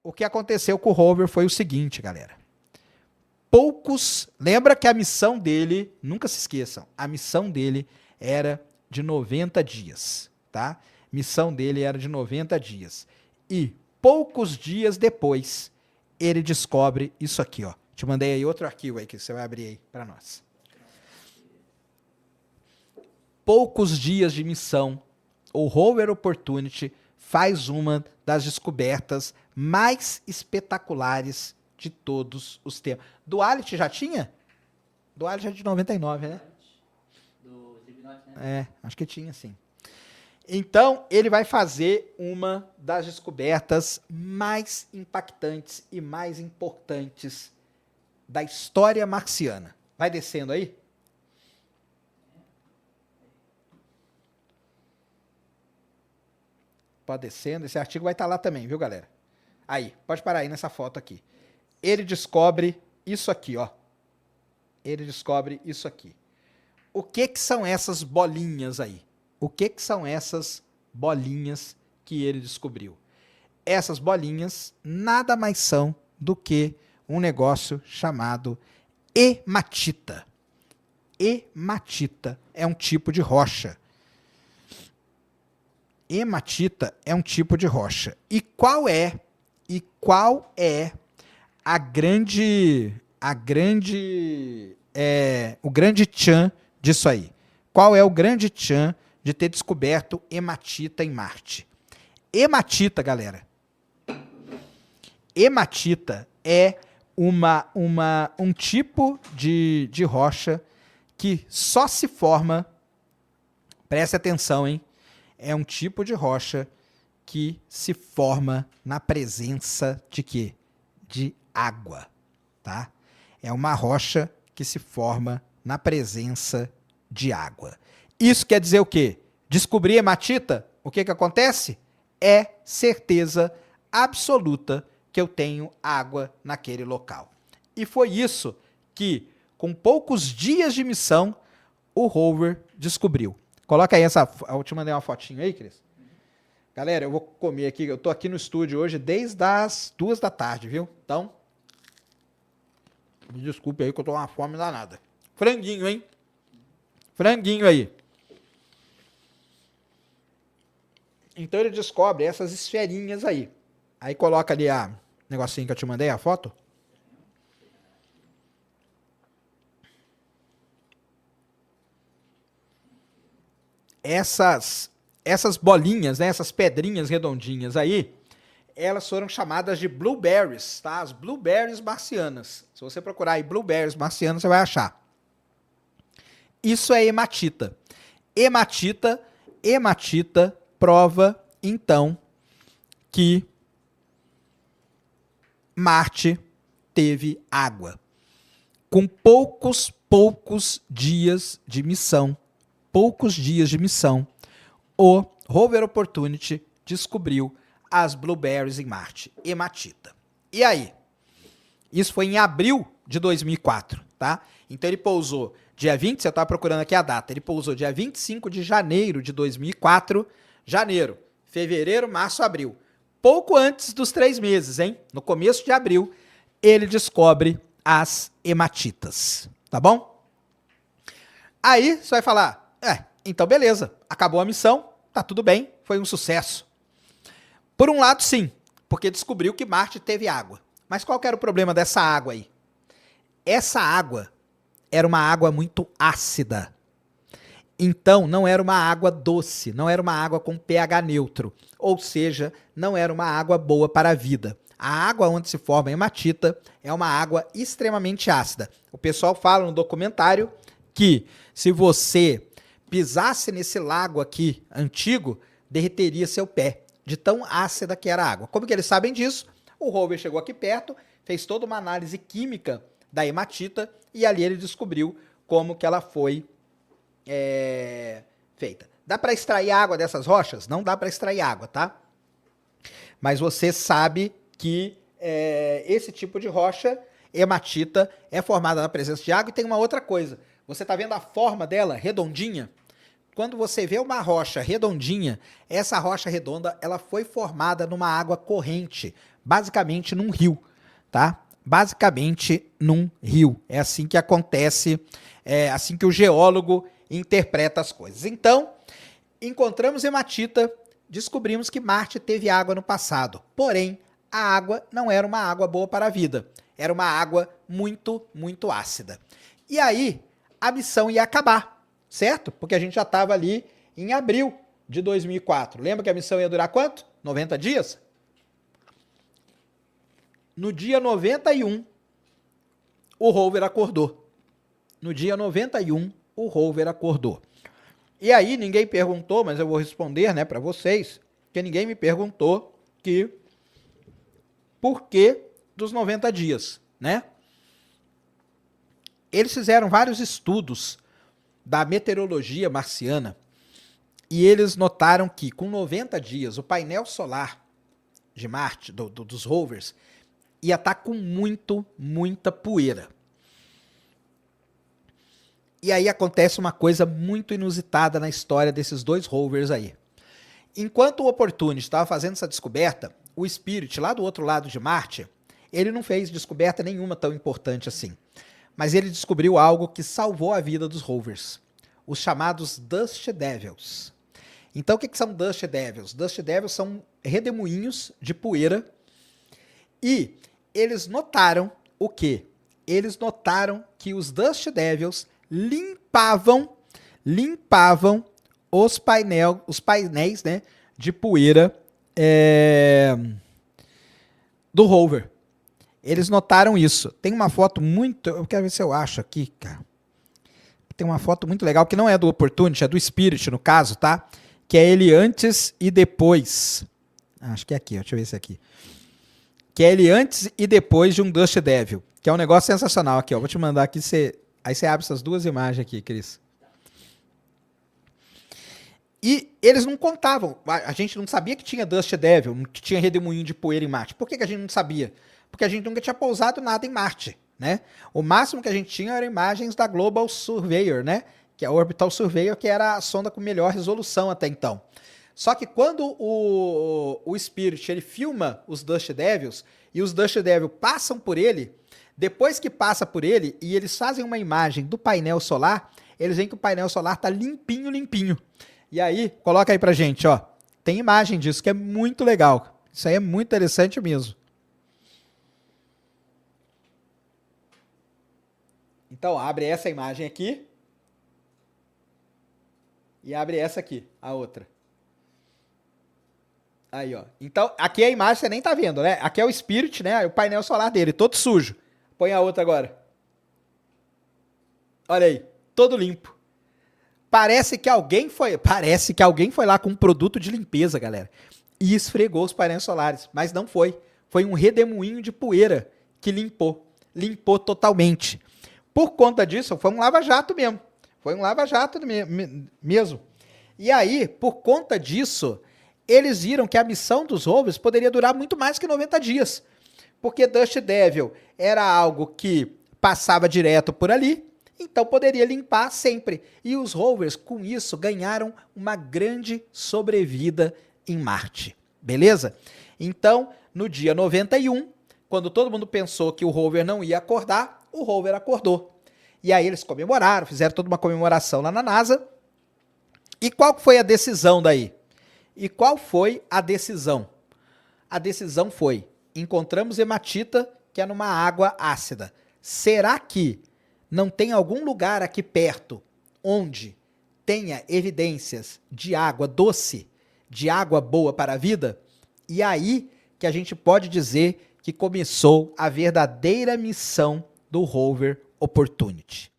o que aconteceu com o rover foi o seguinte, galera. Lembra que a missão dele, nunca se esqueçam, a missão dele era de 90 dias, tá? Missão dele era de 90 dias. E poucos dias depois, ele descobre isso aqui, ó. Te mandei aí outro arquivo aí que você vai abrir aí para nós. Poucos dias de missão, o rover Opportunity faz uma das descobertas mais espetaculares de todos os tempos. Duality já tinha? Duality é de 99, né? Do Slipknot, né? É, acho que tinha, sim. Então, ele vai fazer uma das descobertas mais impactantes e mais importantes da história marciana. Vai descendo aí? Pode descendo. Esse artigo vai estar lá também, viu, galera? Aí, pode parar aí nessa foto aqui. Ele descobre isso aqui, ó. Ele descobre isso aqui. O que são essas bolinhas aí? O que são essas bolinhas que ele descobriu? Essas bolinhas nada mais são do que um negócio chamado hematita. Hematita é um tipo de rocha. Hematita é um tipo de rocha. E qual é o grande tchan disso aí? Qual é o grande tchan de ter descoberto hematita em Marte? Hematita, galera. Hematita é um tipo de rocha que só se forma, preste atenção, hein? É um tipo de rocha que se forma na presença de quê? De água, tá? É uma rocha que se forma na presença de água. Isso quer dizer o quê? Descobrir hematita, o que acontece? É certeza absoluta que eu tenho água naquele local. E foi isso que, com poucos dias de missão, o rover descobriu. Coloca aí eu te mandei uma fotinho aí, Cris. Galera, eu vou comer aqui, eu tô aqui no estúdio hoje desde as 2 da tarde, viu? Então, me desculpe aí que eu tô com uma fome danada. Franguinho, hein? Franguinho aí. Então ele descobre essas esferinhas aí. Aí coloca ali a negocinho que eu te mandei, a foto. Essas bolinhas, né, essas pedrinhas redondinhas aí, elas foram chamadas de blueberries, tá? As blueberries marcianas. Se você procurar aí blueberries marcianas, você vai achar. Isso é hematita. Hematita prova, então, que Marte teve água. Com poucos dias de missão, o rover Opportunity descobriu as blueberries em Marte, hematita. E aí? Isso foi em abril de 2004, tá? Então ele pousou dia 20, você estava procurando aqui a data, ele pousou dia 25 de janeiro de 2004, janeiro, fevereiro, março, abril. Pouco antes dos 3 meses, hein? No começo de abril, ele descobre as hematitas, tá bom? Aí você vai falar, então beleza, acabou a missão, tá tudo bem, foi um sucesso. Por um lado, sim, porque descobriu que Marte teve água. Mas qual que era o problema dessa água aí? Essa água era uma água muito ácida. Então, não era uma água doce, não era uma água com pH neutro. Ou seja, não era uma água boa para a vida. A água onde se forma a hematita é uma água extremamente ácida. O pessoal fala no documentário que se você pisasse nesse lago aqui antigo, derreteria seu pé, de tão ácida que era a água. Como que eles sabem disso? O rover chegou aqui perto, fez toda uma análise química da hematita e ali ele descobriu como que ela foi feita. Dá para extrair água dessas rochas? Não dá para extrair água, tá? Mas você sabe que esse tipo de rocha, hematita, é formada na presença de água e tem uma outra coisa. Você tá vendo a forma dela, redondinha? quando você vê uma rocha redondinha, essa rocha redonda ela foi formada numa água corrente, basicamente num rio, tá? Basicamente num rio. É assim que acontece, é assim que o geólogo interpreta as coisas. Então, encontramos hematita, descobrimos que Marte teve água no passado. Porém, a água não era uma água boa para a vida. Era uma água muito, muito ácida. E aí, a missão ia acabar, certo? Porque a gente já estava ali em abril de 2004. Lembra que a missão ia durar quanto? 90 dias? No dia 91, o rover acordou. No dia 91, o rover acordou. E aí, ninguém perguntou, mas eu vou responder, né, para vocês, que ninguém me perguntou que por que dos 90 dias, né? Eles fizeram vários estudos da meteorologia marciana e eles notaram que com 90 dias o painel solar de Marte, dos rovers, ia estar com muita poeira. E aí acontece uma coisa muito inusitada na história desses dois rovers aí. Enquanto o Opportunity estava fazendo essa descoberta, o Spirit, lá do outro lado de Marte, ele não fez descoberta nenhuma tão importante assim. Mas ele descobriu algo que salvou a vida dos rovers. Os chamados Dust Devils. Então, o que são Dust Devils? Dust Devils são redemoinhos de poeira. E eles notaram o quê? Eles notaram que os Dust Devils limpavam os painéis, né, de poeira do rover. Eles notaram isso. Tem uma foto muito... Eu quero ver se eu acho aqui, cara. Tem uma foto muito legal, que não é do Opportunity, é do Spirit, no caso, tá? Que é ele antes e depois. Acho que é aqui, deixa eu ver se é aqui. Que é ele antes e depois de um Dust Devil. Que é um negócio sensacional aqui, ó. Vou te mandar aqui, aí você abre essas duas imagens aqui, Cris. E eles não contavam. A gente não sabia que tinha Dust Devil, que tinha redemoinho de poeira em Marte. Por que a gente não sabia? Porque a gente nunca tinha pousado nada em Marte, né? O máximo que a gente tinha eram imagens da Global Surveyor, né? Que é a Orbital Surveyor, que era a sonda com melhor resolução até então. Só que quando o Spirit ele filma os Dust Devils e os Dust Devils passam por ele, depois que passa por ele e eles fazem uma imagem do painel solar, eles veem que o painel solar tá limpinho. E aí, coloca aí pra gente, ó. Tem imagem disso, que é muito legal. Isso aí é muito interessante mesmo. Então, abre essa imagem aqui. E abre essa aqui, a outra. Aí, ó. Então, aqui a imagem você nem tá vendo, né? Aqui é o Spirit, né? O painel solar dele, todo sujo. Põe a outra agora. Olha aí, todo limpo. Parece que alguém foi lá com um produto de limpeza, galera, e esfregou os painéis solares, mas não foi. Foi um redemoinho de poeira que limpou totalmente. Por conta disso, foi um lava-jato mesmo. Foi um lava-jato mesmo. E aí, por conta disso, eles viram que a missão dos rovers poderia durar muito mais que 90 dias. Porque Dust Devil era algo que passava direto por ali, então poderia limpar sempre. E os rovers, com isso, ganharam uma grande sobrevida em Marte. Beleza? Então, no dia 91, quando todo mundo pensou que o rover não ia acordar, o rover acordou. E aí eles comemoraram, fizeram toda uma comemoração lá na NASA. E qual foi a decisão daí? E qual foi a decisão? A decisão foi: encontramos hematita, que é numa água ácida. Será que não tem algum lugar aqui perto onde tenha evidências de água doce, de água boa para a vida? E aí que a gente pode dizer que começou a verdadeira missão do rover Opportunity.